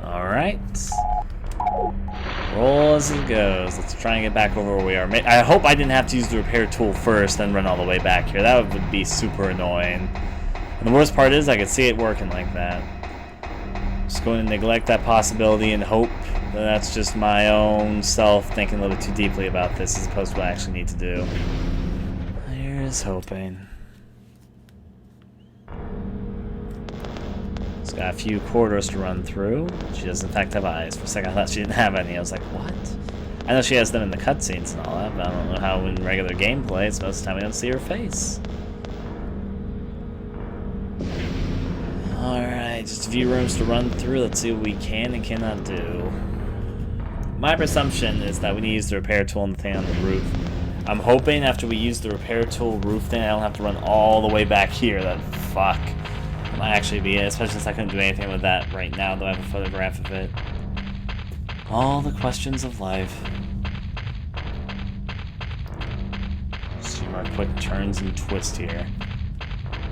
Alright. Roll as it goes. Let's try and get back over where we are. I hope I didn't have to use the repair tool first, then run all the way back here. That would be super annoying. And the worst part is I could see it working like that. Just going to neglect that possibility and hope that that's just my own self thinking a little bit too deeply about this as opposed to what I actually need to do. Here's hoping. It's got a few corridors to run through. She does in fact have eyes. For a second I thought she didn't have any. I was like, what? I know she has them in the cutscenes and all that, but I don't know how in regular gameplay, it's most of the time we don't see her face. Alright, just a few rooms to run through. Let's see what we can and cannot do. My presumption is that we need to use the repair tool and the thing on the roof. I'm hoping after we use the repair tool roof thing, I don't have to run all the way back here. That fuck. Might actually be it, especially since I couldn't do anything with that right now, though I have a photograph of it. All the questions of life. See more quick turns and twists here.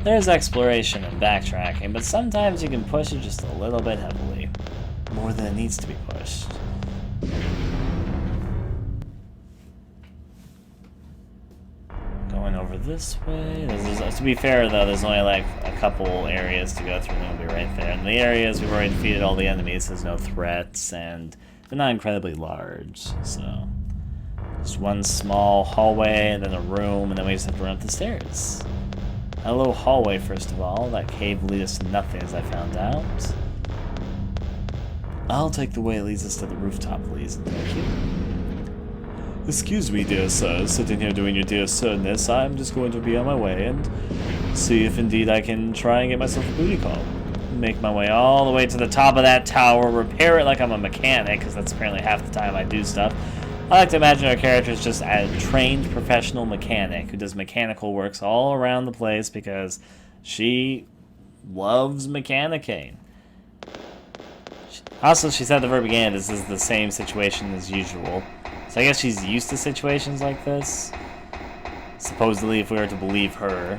There's exploration and backtracking, but sometimes you can push it just a little bit heavily. More than it needs to be pushed. Going over this way. To be fair, though, there's only like a couple areas to go through, and they'll be right there. And the areas we've already defeated all the enemies, there's no threats, and they're not incredibly large. So, just one small hallway, and then a room, and then we just have to run up the stairs. A little hallway, first of all. That cave leads us to nothing, as I found out. I'll take the way that leads us to the rooftop, please, and thank you. Excuse me, dear sir, sitting here doing your dear sirness, I'm just going to be on my way and see if indeed I can try and get myself a booty call. Make my way all the way to the top of that tower, repair it like I'm a mechanic, because that's apparently half the time I do stuff. I like to imagine our character is just a trained professional mechanic who does mechanical works all around the place because she loves mechanicking. Also, she said at the very beginning this is the same situation as usual. So I guess she's used to situations like this. Supposedly, if we were to believe her.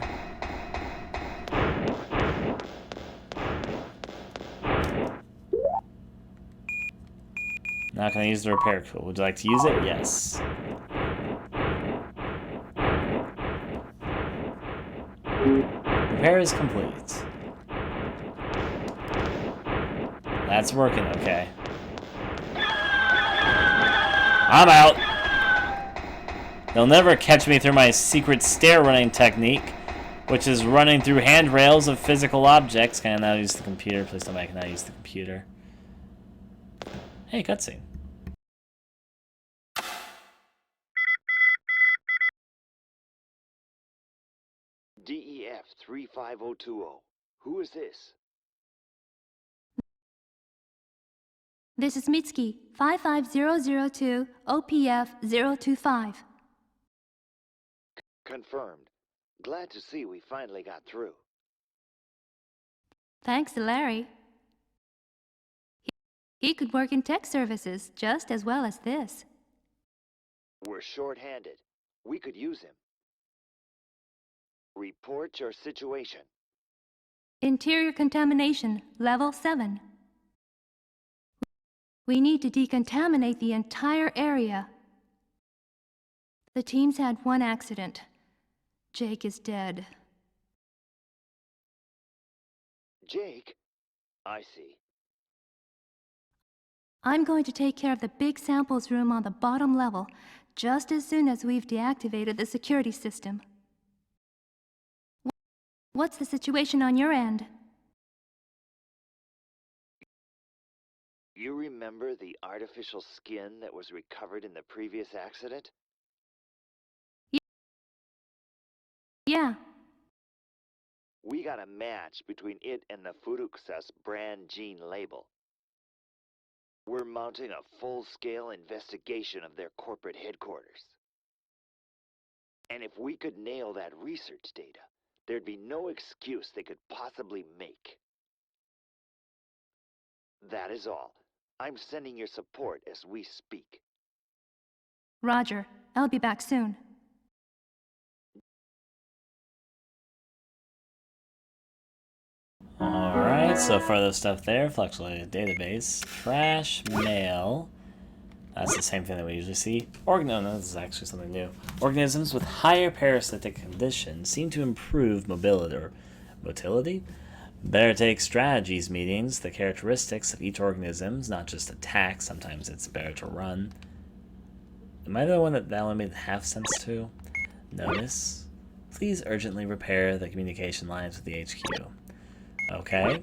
Now can I use the repair tool? Would you like to use it? Yes. Repair is complete. That's working okay. I'm out. They'll never catch me through my secret stair running technique, which is running through handrails of physical objects. Can I now use the computer? Please tell me I can now use the computer. Hey, cutscene. DEF 35020. Who is this? This is Mitsuki, 55002 OPF 025. Confirmed. Glad to see we finally got through. Thanks to Larry. He could work in tech services just as well as this. We're short-handed. We could use him. Report your situation. Interior contamination, level 7. We need to decontaminate the entire area. The team's had one accident. Jake is dead. Jake? I see. I'm going to take care of the big samples room on the bottom level, just as soon as we've deactivated the security system. What's the situation on your end? You remember the artificial skin that was recovered in the previous accident? Yeah. We got a match between it and the Furukusas brand gene label. We're mounting a full-scale investigation of their corporate headquarters. And if we could nail that research data, there'd be no excuse they could possibly make. That is all. I'm sending your support as we speak. Roger. I'll be back soon. Alright, so further stuff there. Fluctuated database. Trash, mail. That's the same thing that we usually see. No, this is actually something new. Organisms with higher parasitic conditions seem to improve mobility or motility. Better take strategies meetings. The characteristics of each organism, not just attack. Sometimes it's better to run. Am I the one that only made half sense to? Notice. Please urgently repair the communication lines with the HQ. Okay.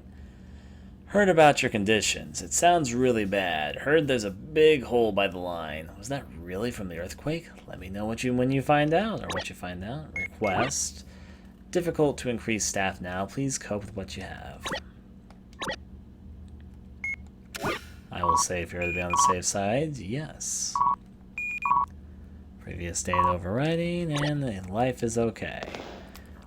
Heard about your conditions. It sounds really bad. Heard there's a big hole by the line. Was that really from the earthquake? Let me know when you find out, or what you find out. Request. Difficult to increase staff now. Please cope with what you have. I will say if you're to be on the safe side, yes. Previous date overriding, and life is okay.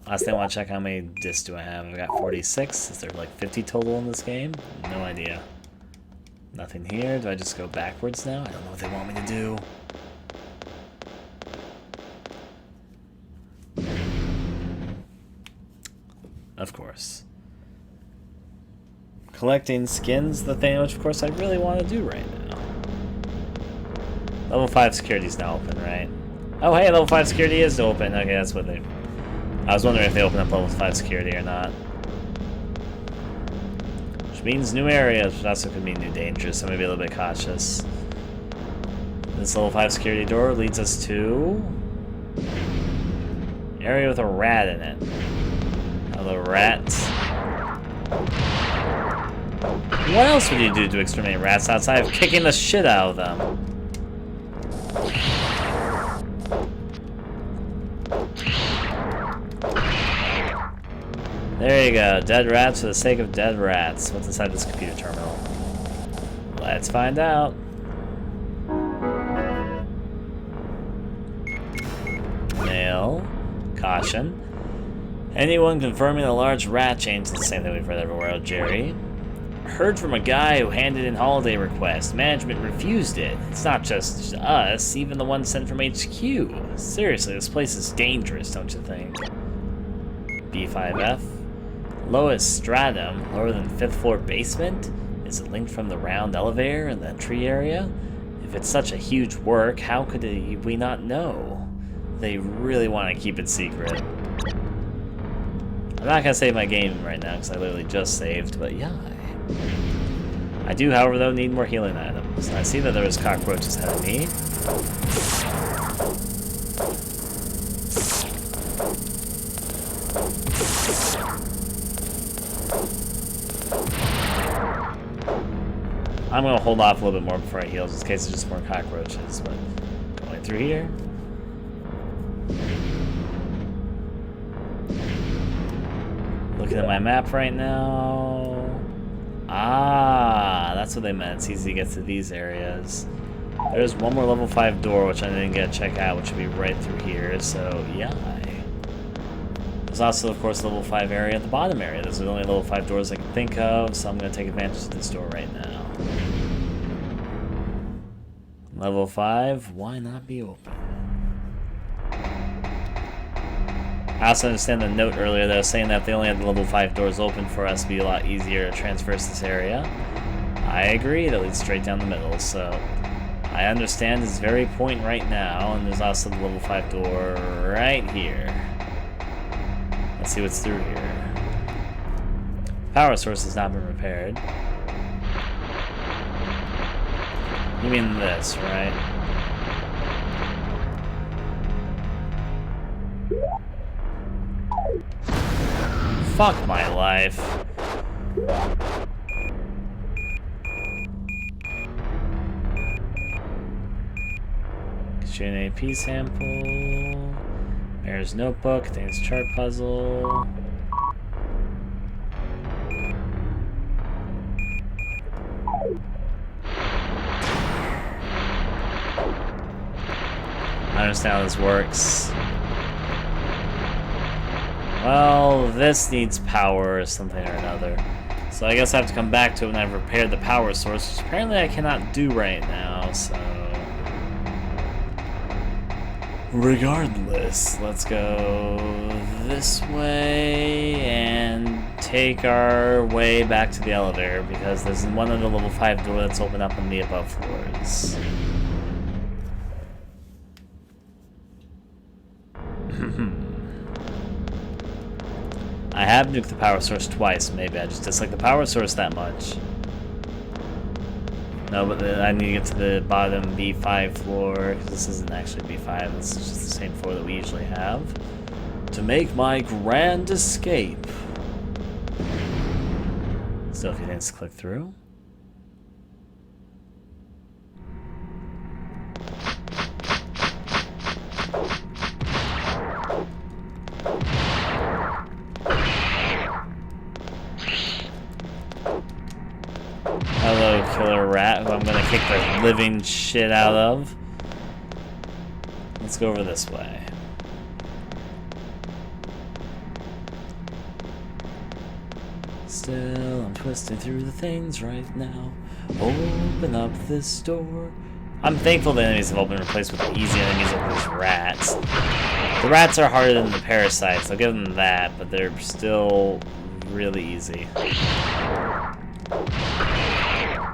Last thing I want to check, how many discs do I have? I've got 46. Is there like 50 total in this game? No idea. Nothing here. Do I just go backwards now? I don't know what they want me to do. Of course. Collecting skins, the thing which of course I really want to do right now. Level 5 security is now open, right? Oh hey, level 5 security is open. Okay, that's what they... I was wondering if they open up level 5 security or not. Which means new areas, but also could mean new dangers, so maybe a little bit cautious. This level 5 security door leads us to... area with a rat in it. Hello, rats. What else would you do to exterminate rats outside of kicking the shit out of them? There you go, dead rats for the sake of dead rats. What's inside this computer terminal? Let's find out. Mail. Caution. Anyone confirming a large rat change is the same thing we've read everywhere, Jerry. Heard from a guy who handed in holiday requests. Management refused it. It's not just us, even the one sent from HQ. Seriously, this place is dangerous, don't you think? B5F. Lowest stratum, lower than 5th floor basement? Is it linked from the round elevator in the entry area? If it's such a huge work, how could we not know? They really want to keep it secret. I'm not going to save my game right now because I literally just saved, but yeah. I do, however, though, need more healing items. I see that there was cockroaches ahead of me. I'm going to hold off a little bit more before I heal, just in case there's just more cockroaches, but going through here. Looking at my map right now. Ah, that's what they meant. It's easy to get to these areas. There's one more level 5 door, which I didn't get to check out, which would be right through here, so yeah. There's also, of course, level 5 area at the bottom area. Those are the only level 5 doors I can think of, so I'm going to take advantage of this door right now. Level 5, why not be open? I also understand the note earlier that was saying that if they only had the level 5 doors open for us, it'd be a lot easier to traverse this area. I agree, that leads straight down the middle, so I understand this very point right now, and there's also the level 5 door right here. Let's see what's through here. Power source has not been repaired. You mean this, right? Fuck my life. Get you an AP sample. Mayor's notebook, Dane's chart puzzle. I understand how this works. Well, this needs power or something or another. So I guess I have to come back to it when I've repaired the power source, which apparently I cannot do right now, so... Regardless, let's go this way and take our way back to the elevator because there's one of the level 5 door that's open up on the above floors. I have nuked the power source twice. Maybe I just dislike the power source that much. No, but I need to get to the bottom B5 floor, because this isn't actually B5, this is just the same floor that we usually have, to make my grand escape. Still, if you didn't click through. Hello, killer rat, who I'm gonna kick the living shit out of. Let's go over this way. Still, I'm twisting through the things right now. Open up this door. I'm thankful the enemies have all been replaced with easy enemies like these rats. The rats are harder than the parasites, I'll give them that, but they're still really easy.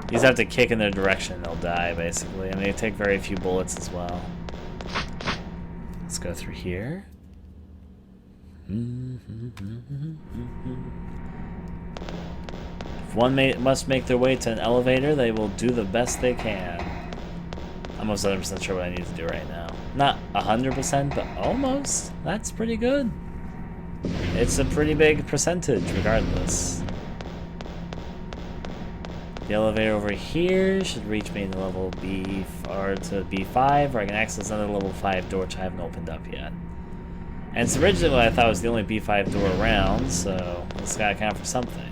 You just have to kick in their direction and they'll die, basically. And they take very few bullets as well. Let's go through here. If one must make their way to an elevator, they will do the best they can. I'm almost 100% sure what I need to do right now. Not 100%, but almost. That's pretty good. It's a pretty big percentage, regardless. The elevator over here should reach me to level B or to B5, where I can access another level 5 door which I haven't opened up yet. And it's originally what I thought was the only B5 door around, so this gotta count for something.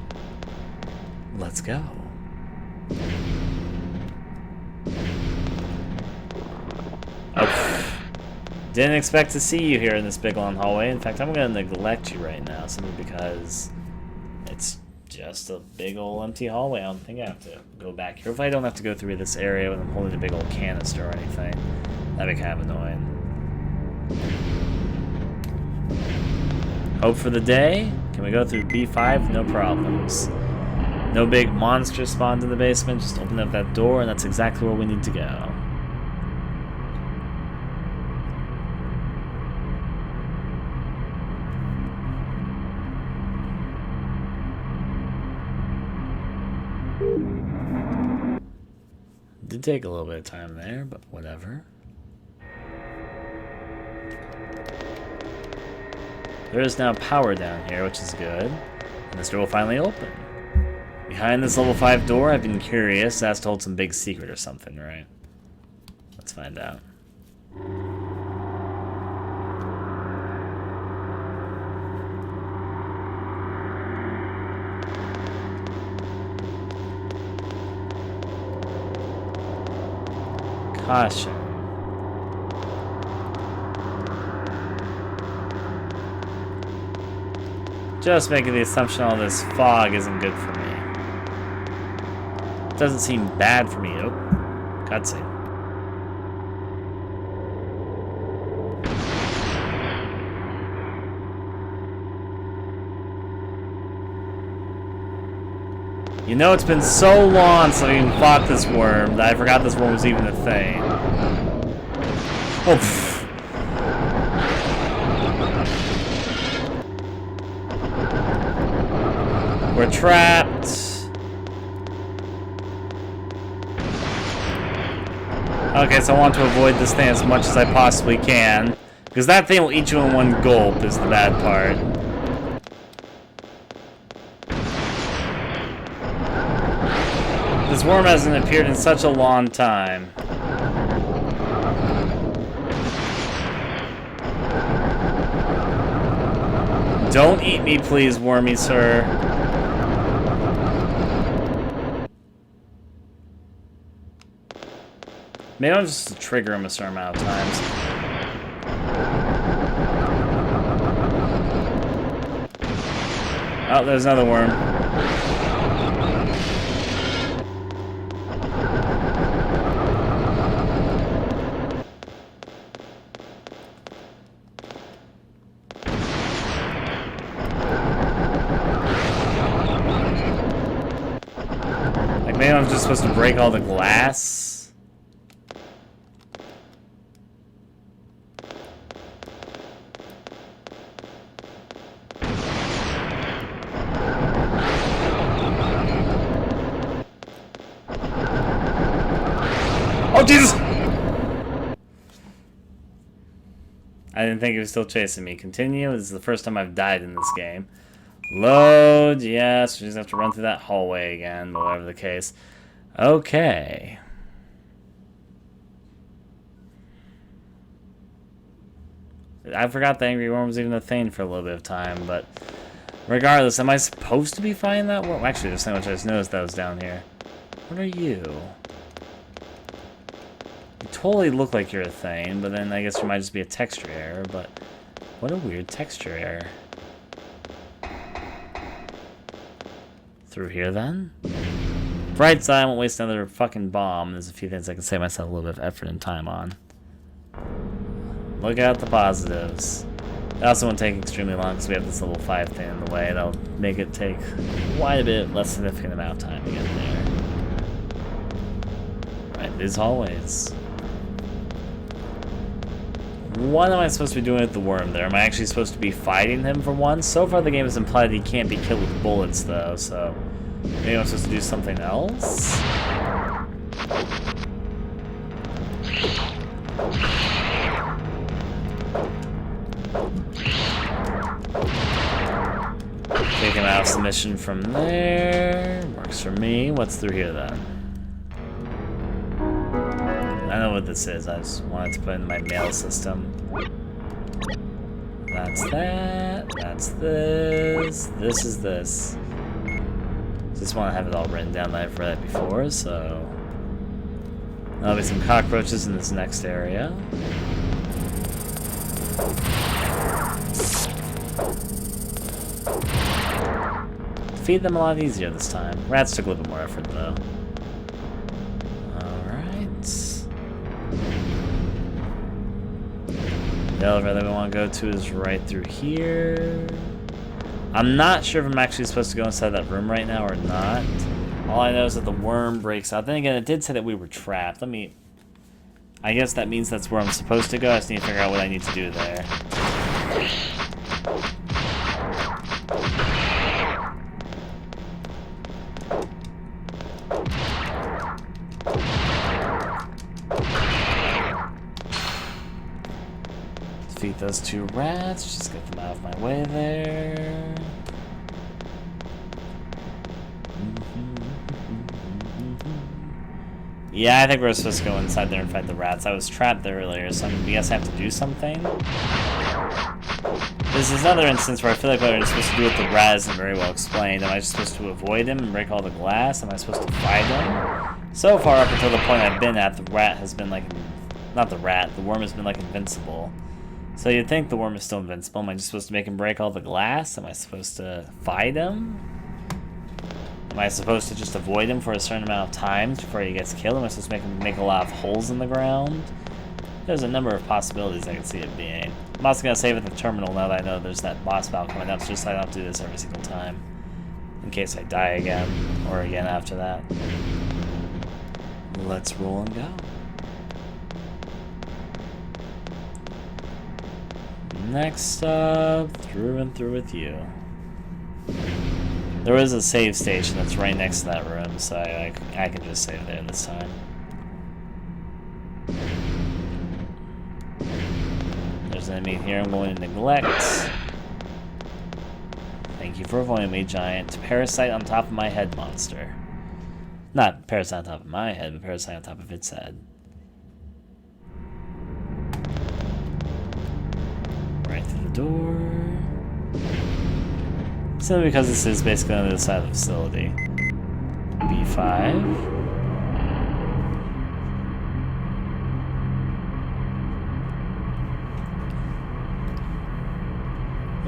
Let's go. Oh, didn't expect to see you here in this big long hallway. In fact, I'm gonna neglect you right now simply because it's just a big old empty hallway. I don't think I have to go back here. If I don't have to go through this area when I'm holding a big old canister or anything, that'd be kind of annoying. Hope for the day. Can we go through B5? No problems. No big monster spawned in the basement. Just open up that door and that's exactly where we need to go. Did take a little bit of time there, but whatever. There is now power down here, which is good. And this door will finally open. Behind this level 5 door, I've been curious. That's to hold some big secret or something, right? Let's find out. Caution. Just making the assumption all this fog isn't good for me. It doesn't seem bad for me. Oh, cutscene. You know, it's been so long since I even fought this worm that I forgot this worm was even a thing. Oh, pfft. We're trapped. Okay, so I want to avoid this thing as much as I possibly can, because that thing will eat you in one gulp is the bad part. This worm hasn't appeared in such a long time. Don't eat me, please, wormy sir. Maybe I'll just trigger him a certain amount of times. Oh, there's another worm. I'm just supposed to break all the glass? Oh, Jesus! I didn't think he was still chasing me. Continue. This is the first time I've died in this game. Load. Yes, we just have to run through that hallway again, but whatever the case. Okay. I forgot the Angry Worm was even a thing for a little bit of time, but regardless, am I supposed to be fighting that worm? Actually, there's so much I just noticed that was down here. What are you? You totally look like you're a thing, but then I guess you might just be a texture error, but what a weird texture error. Through here, then? Bright side, I won't waste another fucking bomb. There's a few things I can save myself a little bit of effort and time on. Look out the positives. It also won't take extremely long because we have this level 5 thing in the way. That'll make it take quite a bit less significant amount of time to get there. Right, these hallways. What am I supposed to be doing with the worm there? Am I actually supposed to be fighting him for once? So far the game has implied that he can't be killed with bullets though, so maybe I'm supposed to do something else? Take him out of submission from there. Works for me. What's through here then? I know what this is. I just wanted to put it in my mail system. That's that. That's this. This is this. Just want to have it all written down that I've read it before, so... There'll be some cockroaches in this next area. Feed them a lot easier this time. Rats took a little bit more effort, though. The elevator that we want to go to is right through here. I'm not sure if I'm actually supposed to go inside that room right now or not. All I know is that the worm breaks out. Then again, it did say that we were trapped. I guess that means that's where I'm supposed to go. I just need to figure out what I need to do there. Defeat those two rats, just get them out of my way there. Yeah, I think we're supposed to go inside there and fight the rats. I was trapped there earlier, so I guess I have to do something. This is another instance where I feel like what I'm supposed to do with the rat isn't very well explained. Am I just supposed to avoid him and break all the glass? Am I supposed to fight him? So far, up until the point I've been at, the rat has been like... Not the rat, the worm has been like invincible. So you'd think the worm is still invincible. Am I just supposed to make him break all the glass? Am I supposed to fight him? Am I supposed to just avoid him for a certain amount of times before he gets killed? Am I supposed to make him make a lot of holes in the ground? There's a number of possibilities I can see it being. I'm also going to save at the terminal now that I know there's that boss battle coming up, just so I don't do this every single time. In case I die again, or again after that. Let's roll and go. Next up, through and through with you. There is a save station that's right next to that room, so I can just save there this time. There's an enemy here I'm going to neglect. Thank you for avoiding me, giant parasite on top of my head monster. Not parasite on top of my head, but parasite on top of its head. Right through the door. Simply because this is basically on the other side of the facility. B5.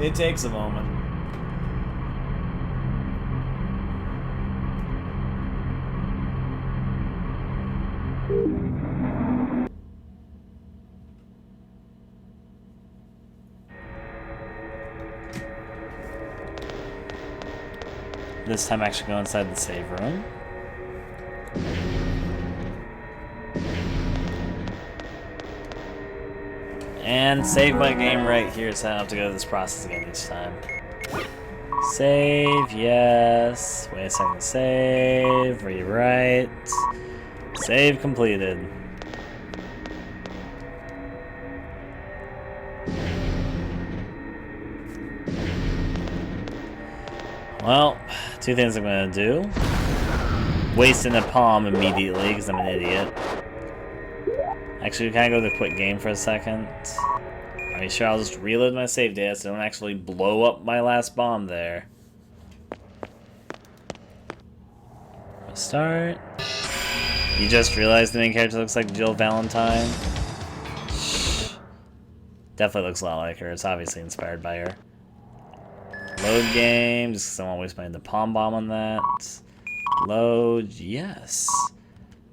It takes a moment. This time I actually go inside the save room. And save my game right here so I don't have to go through this process again each time. Save, yes. Wait a second, save, rewrite. Save completed. Well, two things I'm gonna do. Wasting a palm immediately because I'm an idiot. Actually, can I go to quit game for a second? Are you sure I'll just reload my save data so I don't actually blow up my last bomb there? Start. You just realized the main character looks like Jill Valentine? Definitely looks a lot like her. It's obviously inspired by her. Load game, just because I'm always playing the palm bomb on that. Load, yes.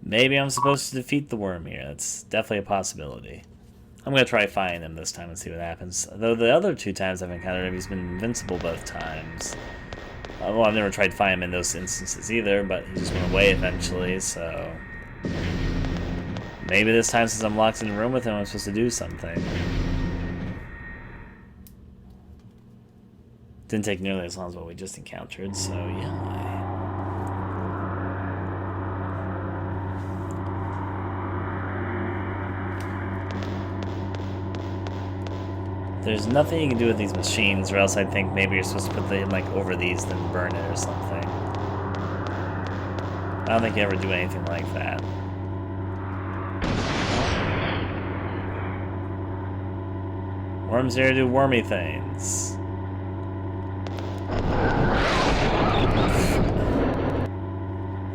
Maybe I'm supposed to defeat the worm here. That's definitely a possibility. I'm going to try fighting him this time and see what happens. Though the other two times I've encountered him, he's been invincible both times. Well, I've never tried fighting him in those instances either, but he just went away eventually, so... Maybe this time, since I'm locked in a room with him, I'm supposed to do something. Didn't take nearly as long as what we just encountered, so yeah. There's nothing you can do with these machines, or else I think maybe you're supposed to put them like over these, then burn it or something. I don't think you ever do anything like that. Worms here to do wormy things.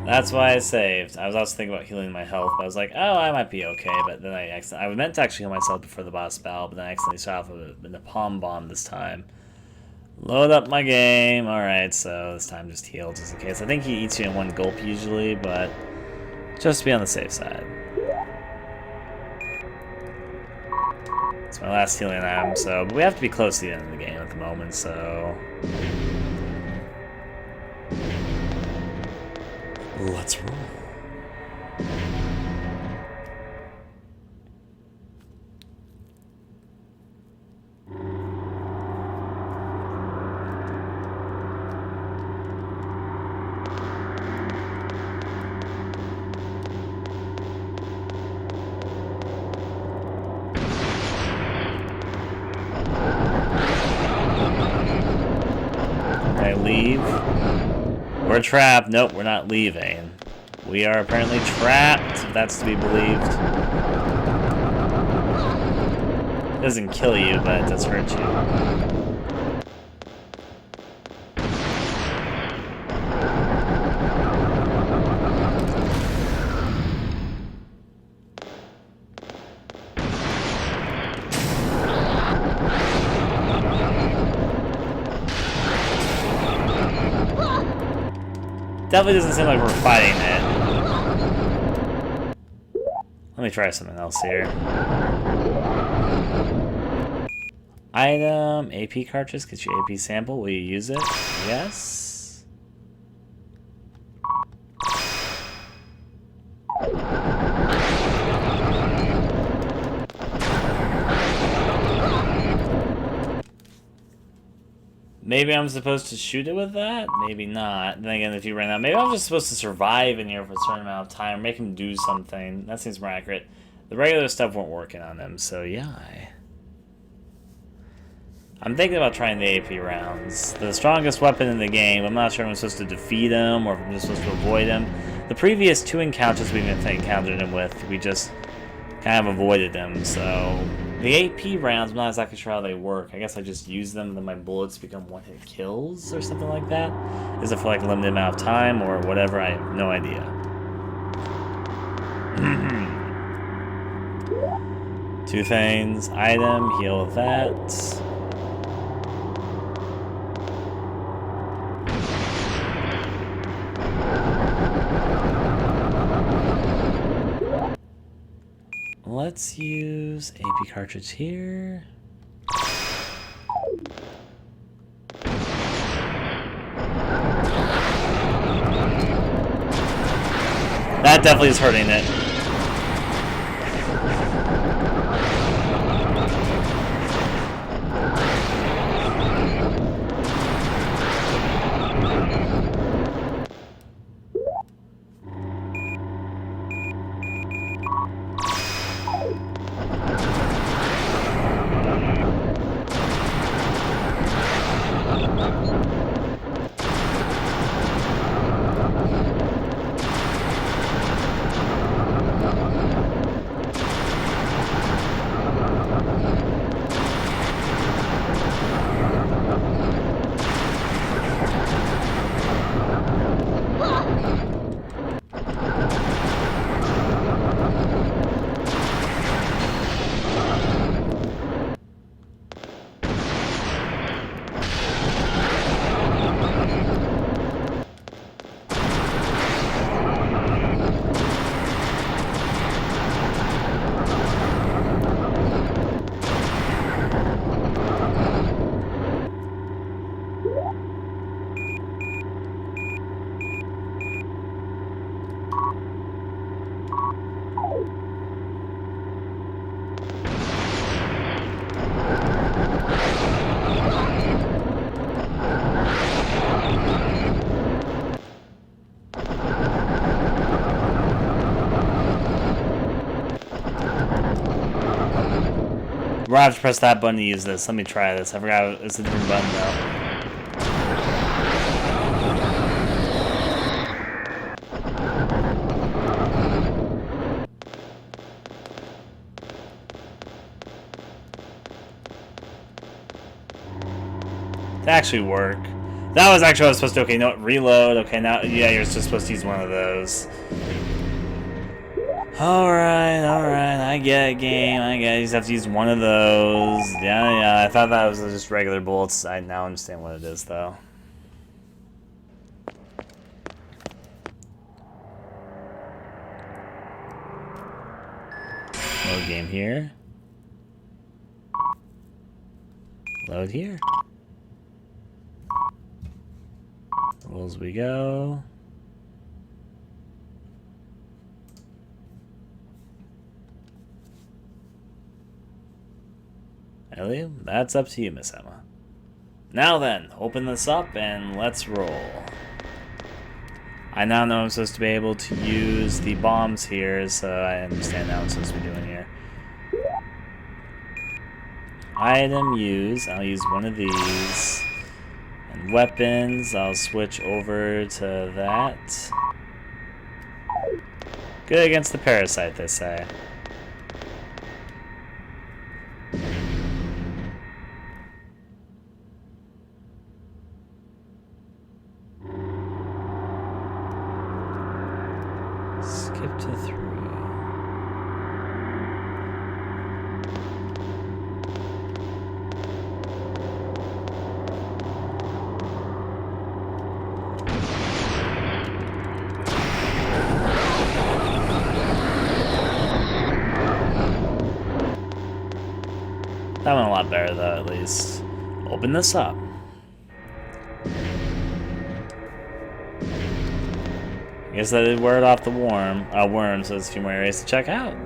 That's why I saved. I was also thinking about healing my health, but I was like, oh, I might be okay. But then I meant to actually heal myself before the boss battle, but then I accidentally shot off in the palm bomb this time. Load up my game. Alright, so this time just heal just in case. I think he eats you in one gulp usually, but just to be on the safe side. It's my last healing item, so but we have to be close to the end of the game at the moment, so... Let's roll. Can I leave? We're trapped. Nope, we're not leaving. We are apparently trapped, if that's to be believed. It doesn't kill you, but it does hurt you. Definitely doesn't seem like we're fighting it. Let me try something else here. Item, AP cartridge, get your AP sample. Will you use it? Yes. Maybe I'm supposed to shoot it with that? Maybe not. Then again, if you run out, maybe I'm just supposed to survive in here for a certain amount of time, make him do something. That seems more accurate. The regular stuff weren't working on him, so yeah. I'm thinking about trying the AP rounds. The strongest weapon in the game. I'm not sure if I'm supposed to defeat him or if I'm just supposed to avoid him. The previous two encounters we've encountered him with, we just kind of avoided them, so... The AP rounds, I'm not exactly sure how they work. I guess I just use them, then my bullets become one-hit kills or something like that. Is it for like a limited amount of time or whatever? I have no idea. Two things. Item, heal with that. Let's use AP cartridge here. That definitely is hurting it. We're gonna have to press that button to use this. Let me try this. I forgot it's a different button though. That actually work. That was actually what I was supposed to do. Okay, no, reload. Okay, now, yeah, you're just supposed to use one of those. Alright, I get it, game. I get it. You just have to use one of those. Yeah, I thought that was just regular bullets. I now understand what it is, though. Load game here. Load here. As we go. Ellie, that's up to you, Miss Emma. Now then, open this up and let's roll. I now know I'm supposed to be able to use the bombs here, so I understand now what I'm supposed to be doing here. Item use, I'll use one of these. And weapons, I'll switch over to that. Good against the parasite, they say. Skip to 3. That went a lot better though, at least. Open this up. I guess I did word off the worm, so there's a few more areas to check out.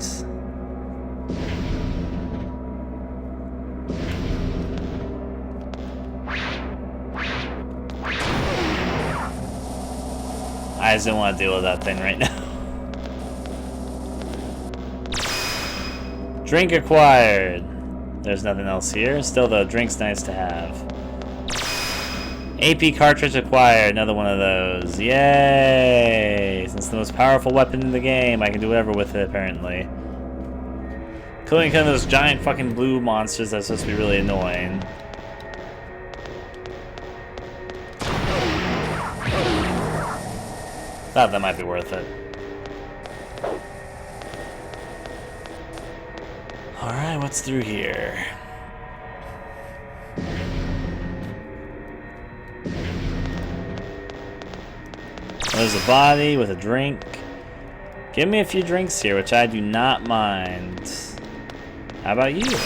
I just don't want to deal with that thing right now. Drink acquired. There's nothing else here. Still though, drink's nice to have. AP cartridge acquired, another one of those. Yay! Since the most powerful weapon in the game, I can do whatever with it, apparently. Killing kind of those giant fucking blue monsters that's supposed to be really annoying. Thought that might be worth it. Alright, what's through here? There's a body with a drink. Give me a few drinks here, which I do not mind. How about you?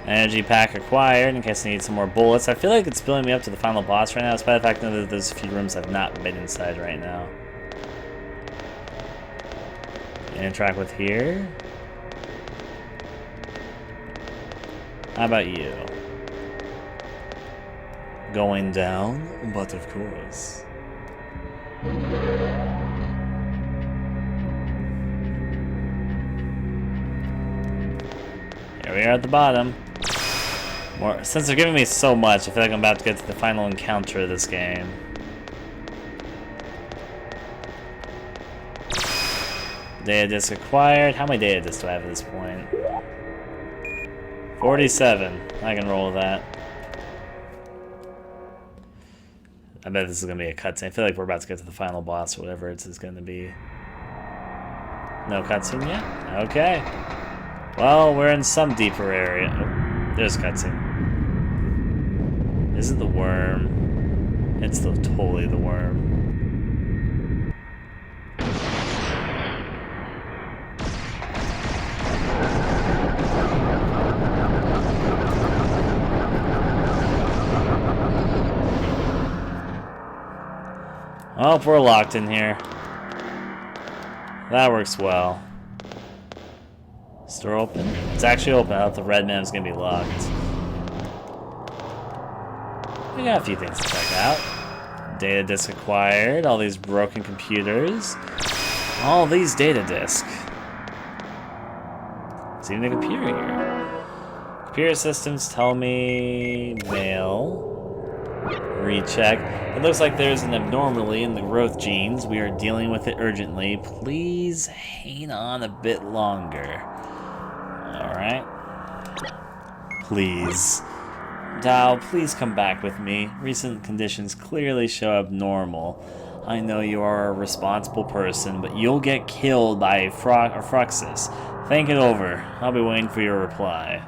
Energy pack acquired in case I need some more bullets. I feel like it's building me up to the final boss right now, despite the fact that there's a few rooms I've not been inside right now. Interact with here. How about you? Going down, but of course. Here we are at the bottom. Since they're giving me so much, I feel like I'm about to get to the final encounter of this game. Data disc acquired. How many data discs do I have at this point? 47. I can roll with that. I bet this is going to be a cutscene. I feel like we're about to get to the final boss or whatever it is going to be. No cutscene yet? Okay. Well, we're in some deeper area. Oh, there's cutscene. Is it the worm? It's totally the worm. Oh, we're locked in here. That works well. Store open? It's actually open. I thought the red man was going to be locked. We got a few things to check out. Data disk acquired. All these broken computers. All these data disks. There's even a computer here. Computer systems tell me male. Recheck. It looks like there's an abnormality in the growth genes. We are dealing with it urgently. Please hang on a bit longer. Alright. Please. Dow, please come back with me. Recent conditions clearly show abnormal. I know you are a responsible person, but you'll get killed by Fruxus. Think it over. I'll be waiting for your reply.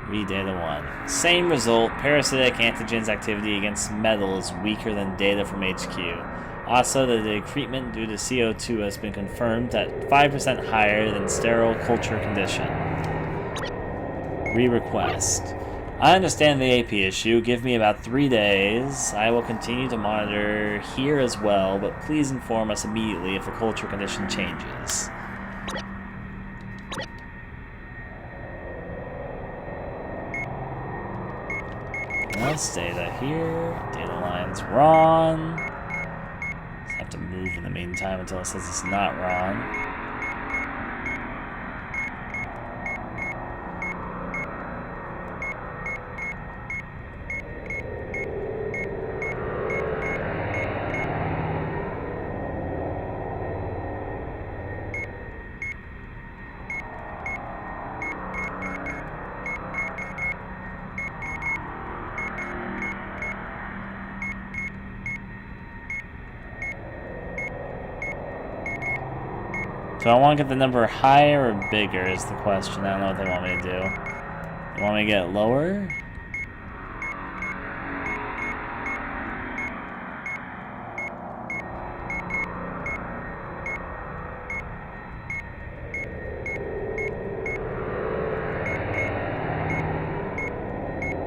Read data 1. Same result. Parasitic antigens activity against metal is weaker than data from HQ. Also, the decrement due to CO2 has been confirmed at 5% higher than sterile culture condition. Re-request. I understand the AP issue. Give me about 3 days. I will continue to monitor here as well, but please inform us immediately if the culture condition changes. That's data here. Data line's wrong. Just have to move in the meantime until it says it's not wrong. So I want to get the number higher or bigger is the question. I don't know what they want me to do. They want me to get it lower?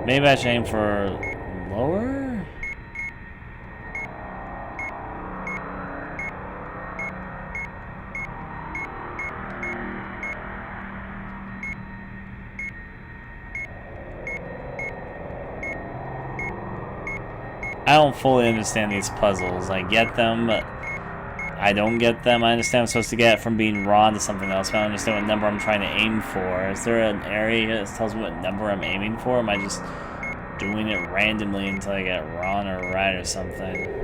Maybe I should aim for lower? I don't fully understand these puzzles. I get them, but I don't get them. I understand I'm supposed to get it from being raw to something else, but I don't understand what number I'm trying to aim for. Is there an area that tells me what number I'm aiming for? Am I just doing it randomly until I get wrong or right or something?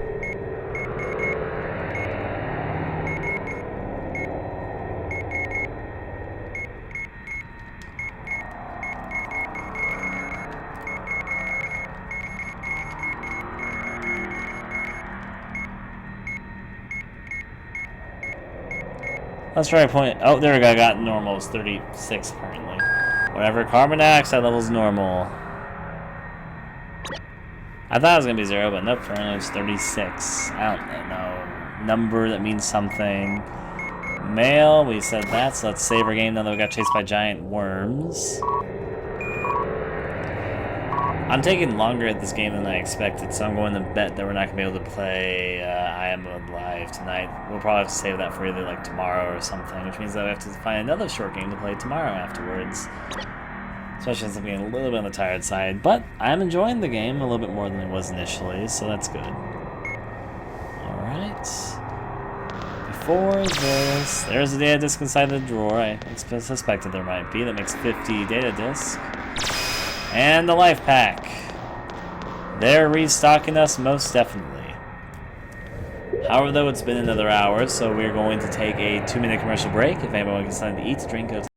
Let's try a point. Oh, there we go. I got normal. It's 36 currently. Whatever. Carbon dioxide level's normal. I thought it was going to be 0, but nope. Currently it's 36. I don't know. Number that means something. Male. We said that, so let's save our game now that we got chased by giant worms. I'm taking longer at this game than I expected, so I'm going to bet that we're not going to be able to play I Am Alive tonight. We'll probably have to save that for either like tomorrow or something, which means that we have to find another short game to play tomorrow afterwards. Especially since I'm being a little bit on the tired side, but I'm enjoying the game a little bit more than it was initially, so that's good. Alright. Before this, there's a data disk inside the drawer. I suspected there might be. That makes 50 data disks. And the life pack. They're restocking us most definitely. However, though, it's been another hour, so we're going to take a 2-minute commercial break. If anyone wants to eat, drink, go